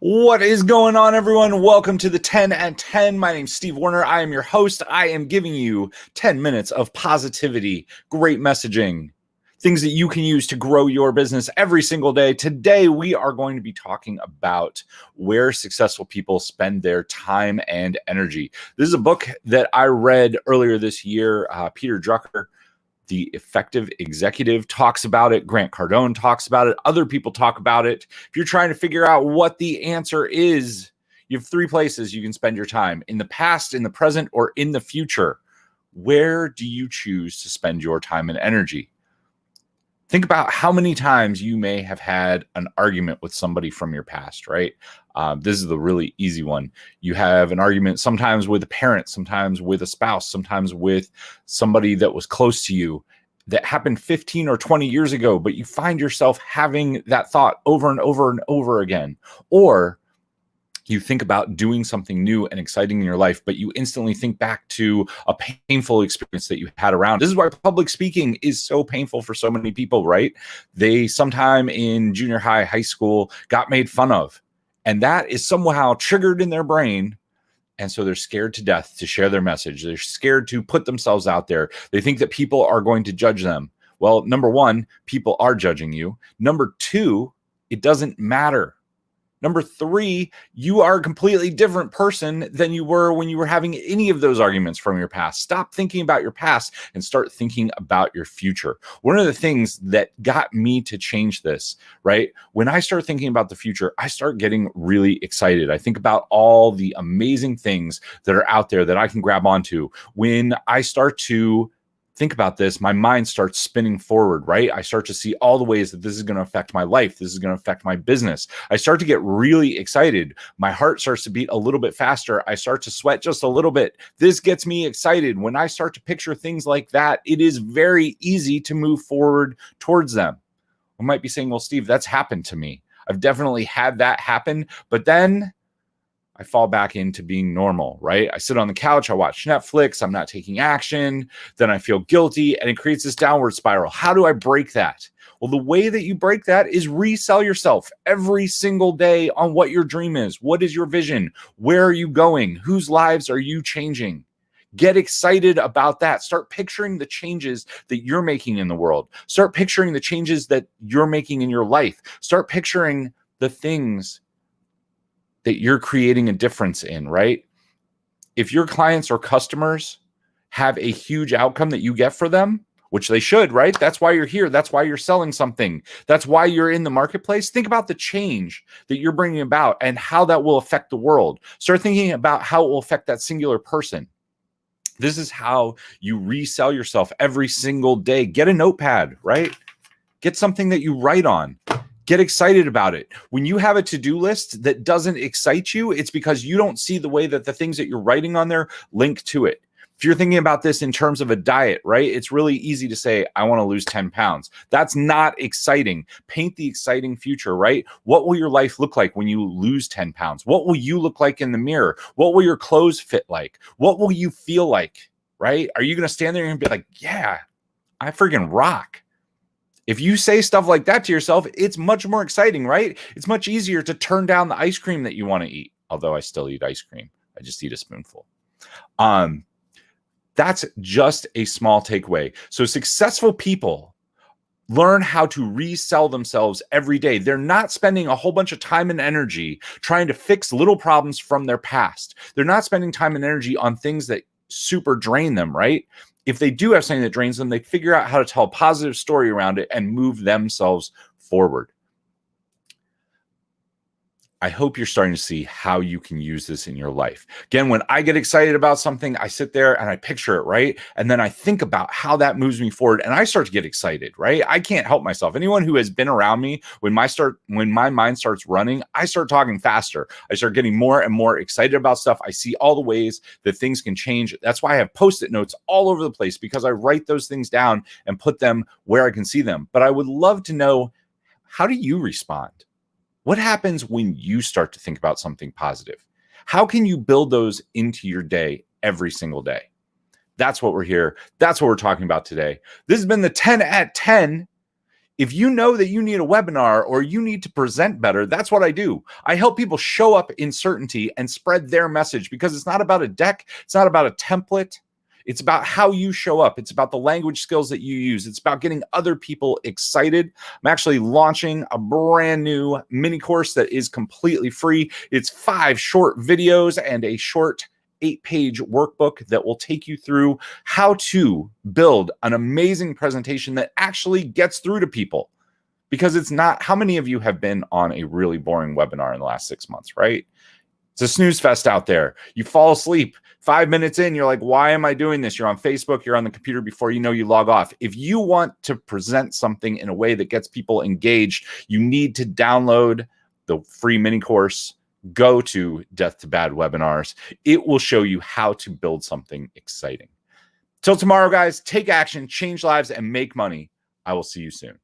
What is going on, everyone? Welcome to the 10 at 10. My name's Steve Warner. I am your host. I am giving you 10 minutes of positivity, great messaging, things that you can use to grow your business every single day. Today, we are going to be talking about where successful people spend their time and energy. This is a book that I read earlier this year. Peter Drucker, The Effective Executive, talks about it. Grant Cardone talks about it. Other people talk about it. If you're trying to figure out what the answer is, you have three places you can spend your time: in the past, in the present, or in the future. Where do you choose to spend your time and energy? Think about how many times you may have had an argument with somebody from your past, right? This is the really easy one. You have an argument sometimes with a parent, sometimes with a spouse, sometimes with somebody that was close to you that happened 15 or 20 years ago, but you find yourself having that thought over and over and over again. Or you think about doing something new and exciting in your life, but you instantly think back to a painful experience that you had around. This is why public speaking is so painful for so many people, right? They sometime in junior high, high school, got made fun of, and that is somehow triggered in their brain. And so they're scared to death to share their message. They're scared to put themselves out there. They think that people are going to judge them. Well, number one, people are judging you. Number two, it doesn't matter. Number three, you are a completely different person than you were when you were having any of those arguments from your past. Stop thinking about your past and start thinking about your future. One of the things that got me to change this, right? When I start thinking about the future, I start getting really excited. I think about all the amazing things that are out there that I can grab onto. When I start to think about this, my mind starts spinning forward, right? I start to see all the ways that this is going to affect my life. This is going to affect my business. I start to get really excited. My heart starts to beat a little bit faster. I start to sweat just a little bit. This gets me excited. When I start to picture things like that, it is very easy to move forward towards them. I might be saying, well, Steve, that's happened to me. I've definitely had that happen, but then I fall back into being normal, right? I sit on the couch, I watch Netflix, I'm not taking action, then I feel guilty, and it creates this downward spiral. How do I break that? Well, the way that you break that is resell yourself every single day on what your dream is. What is your vision? Where are you going? Whose lives are you changing? Get excited about that. Start picturing the changes that you're making in the world. Start picturing the changes that you're making in your life. Start picturing the things that you're creating a difference in, right? If your clients or customers have a huge outcome that you get for them, which they should, right? That's why you're here. That's why you're selling something. That's why you're in the marketplace. Think about the change that you're bringing about and how that will affect the world. Start thinking about how it will affect that singular person. This is how you resell yourself every single day. Get a notepad, right? Get something that you write on. Get excited about it. When you have a to-do list that doesn't excite you, it's because you don't see the way that the things that you're writing on there link to it. If you're thinking about this in terms of a diet, right? It's really easy to say, I want to lose 10 pounds. That's not exciting. Paint the exciting future, right? What will your life look like when you lose 10 pounds? What will you look like in the mirror? What will your clothes fit like? What will you feel like, right? Are you going to stand there and be like, yeah, I freaking rock? If you say stuff like that to yourself, it's much more exciting, right? It's much easier to turn down the ice cream that you want to eat. Although I still eat ice cream. I just eat a spoonful. That's just a small takeaway. So successful people learn how to resell themselves every day. They're not spending a whole bunch of time and energy trying to fix little problems from their past. They're not spending time and energy on things that super drain them, right? If they do have something that drains them, they figure out how to tell a positive story around it and move themselves forward. I hope you're starting to see how you can use this in your life. Again, when I get excited about something, I sit there and I picture it, right? And then I think about how that moves me forward and I start to get excited, right? I can't help myself. Anyone who has been around me, when my mind starts running, I start talking faster. I start getting more and more excited about stuff. I see all the ways that things can change. That's why I have Post-it notes all over the place, because I write those things down and put them where I can see them. But I would love to know, how do you respond? What happens when you start to think about something positive? How can you build those into your day every single day? That's what we're here. That's what we're talking about today. This has been the 10 at 10. If you know that you need a webinar or you need to present better, that's what I do. I help people show up in certainty and spread their message, because it's not about a deck. It's not about a template. It's about how you show up. It's about the language skills that you use. It's about getting other people excited. I'm actually launching a brand new mini course that is completely free. It's 5 short videos and a short 8-page workbook that will take you through how to build an amazing presentation that actually gets through to people. Because it's not, how many of you have been on a really boring webinar in the last 6 months, right? It's a snooze fest out there. You fall asleep 5 minutes in, you're like, why am I doing this? You're on Facebook, you're on the computer, before you know, you log off. If you want to present something in a way that gets people engaged, you need to download the free mini course. Go to Death to Bad Webinars. It will show you how to build something exciting. Till tomorrow, guys, take action, change lives, and make money. I will see you soon.